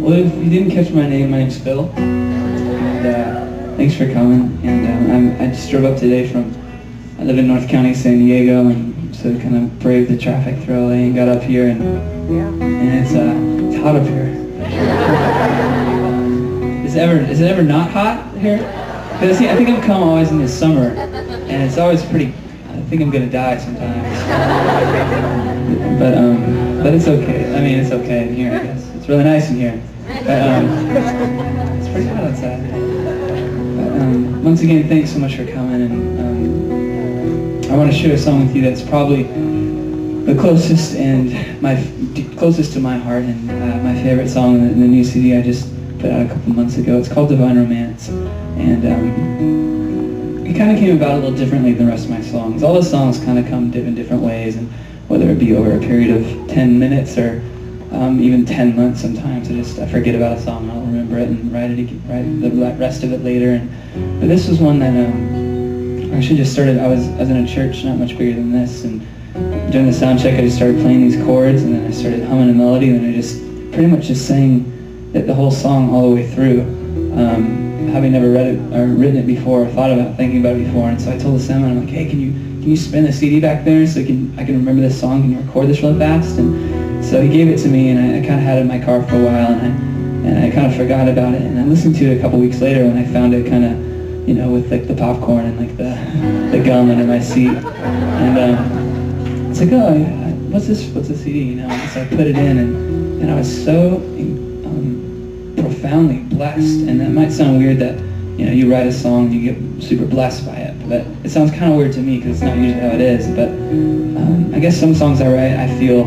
Well, if you didn't catch my name's Phil, and thanks for coming. And I just drove up today I live in North County, San Diego, and so kind of braved the traffic through LA and got up here, and it's hot up here. Is it ever not hot here? Because I think I've come always in the summer, and it's always pretty. I think I'm gonna die sometimes. But it's okay. I mean, it's okay in here, I guess. It's really nice in here. But it's pretty hot outside. But once again, thanks so much for coming, and I want to share a song with you that's probably the closest to my heart, and my favorite song in the new CD I just put out a couple months ago. It's called Divine Romance, and it kind of came about a little differently than the rest of my songs. All the songs kind of come in different ways, and whether it be over a period of 10 minutes or even 10 months sometimes. I forget about a song and I'll remember it and write the rest of it later. But this was one that I actually just started. I was in a church not much bigger than this, and during the sound check I just started playing these chords, and then I started humming a melody, and I just pretty much just sang the whole song all the way through, having never read it or written it before or thinking about it before. And so I told the soundman, I'm like, hey, can you spin the CD back there so I can remember this song? Can you record this really fast? And so he gave it to me, and I kind of had it in my car for a while, and I kind of forgot about it. And I listened to it a couple weeks later when I found it kind of, with like the popcorn and like the gum under my seat. And it's like, oh, what's this CD? So I put it in, and I was so profoundly blessed. And that might sound weird that you write a song and you get super blessed by it, but it sounds kind of weird to me because it's not usually how it is. But I guess some songs I write, I feel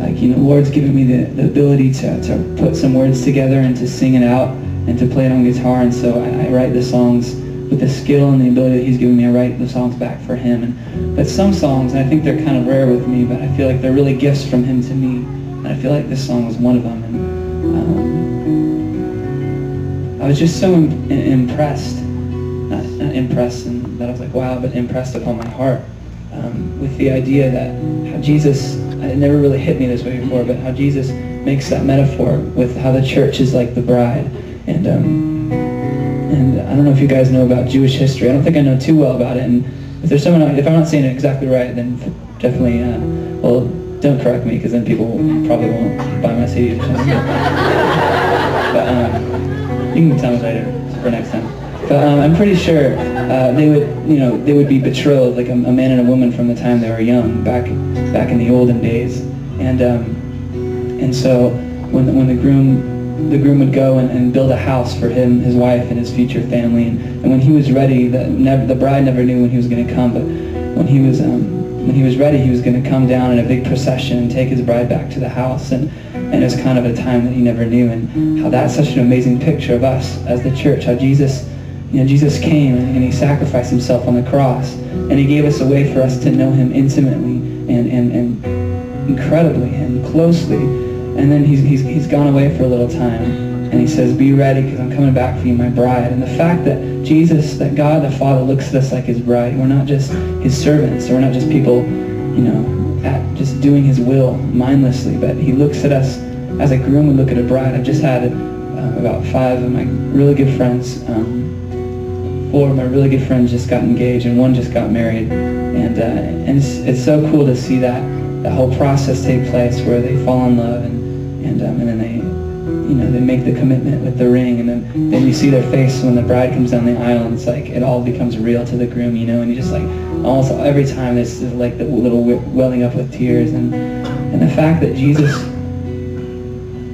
like Lord's given me the ability to put some words together and to sing it out and to play it on guitar. And so I write the songs with the skill and the ability that He's given me. I write the songs back for Him. But some songs, and I think they're kind of rare with me, but I feel like they're really gifts from Him to me. And I feel like this song was one of them. And I was just so impressed, not impressed, and that I was like, wow, but impressed upon my heart with the idea that how Jesus, it never really hit me this way before, but how Jesus makes that metaphor with how the church is like the bride. And I don't know if you guys know about Jewish history. I don't think I know too well about it. And if I'm not saying it exactly right, then definitely, don't correct me, because then people probably won't buy my CD or something. But you can tell me later for next time. But I'm pretty sure they would be betrothed, like a man and a woman, from the time they were young, back in the olden days. And so when the groom would go and build a house for him, his wife, and his future family, and when he was ready, the bride never knew when he was going to come, but when he was ready, he was going to come down in a big procession and take his bride back to the house. And it was kind of a time that he never knew, and how that's such an amazing picture of us as the church, how Jesus came and He sacrificed Himself on the cross, and He gave us a way for us to know Him intimately and incredibly and closely. And then he's gone away for a little time, and He says, be ready, because I'm coming back for you, my bride. And the fact that that God the Father looks at us like His bride, we're not just His servants, or we're not just people, just doing His will mindlessly, but He looks at us as a groom would look at a bride. I've just had about 5 of my really good friends, 4 of my really good friends just got engaged, and 1 just got married. And it's so cool to see that whole process take place, where they fall in love, and then they make the commitment with the ring, and then you see their face when the bride comes down the aisle, and it's like it all becomes real to the groom, and you just like almost every time this is like the little welling up with tears, and the fact that Jesus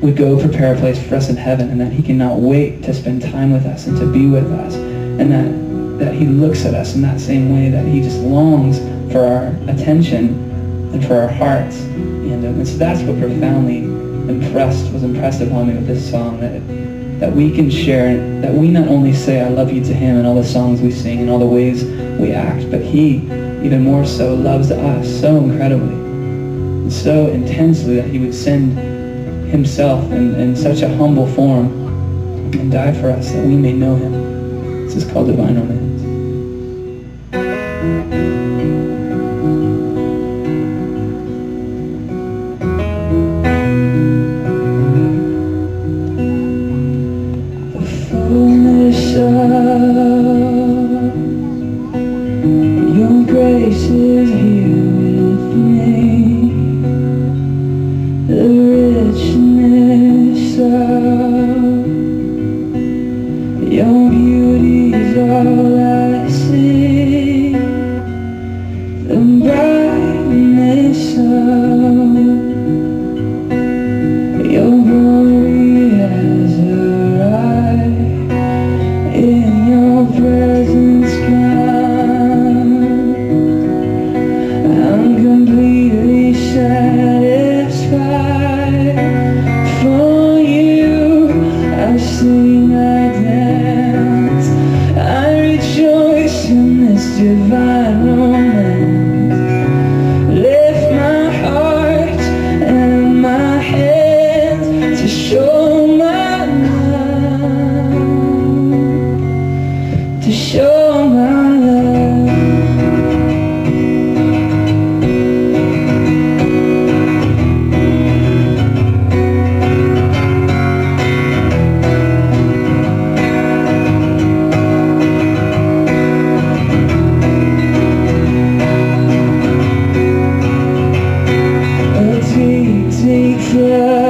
would go prepare a place for us in heaven, and that He cannot wait to spend time with us and to be with us, and that He looks at us in that same way, that He just longs for our attention and for our hearts. And so that's what profoundly was impressed upon me with this song, that we can share, that we not only say I love you to Him in all the songs we sing and all the ways we act, but He even more so loves us so incredibly and so intensely that He would send Himself in such a humble form and die for us that we may know Him. This is called Divine Romance. take flight.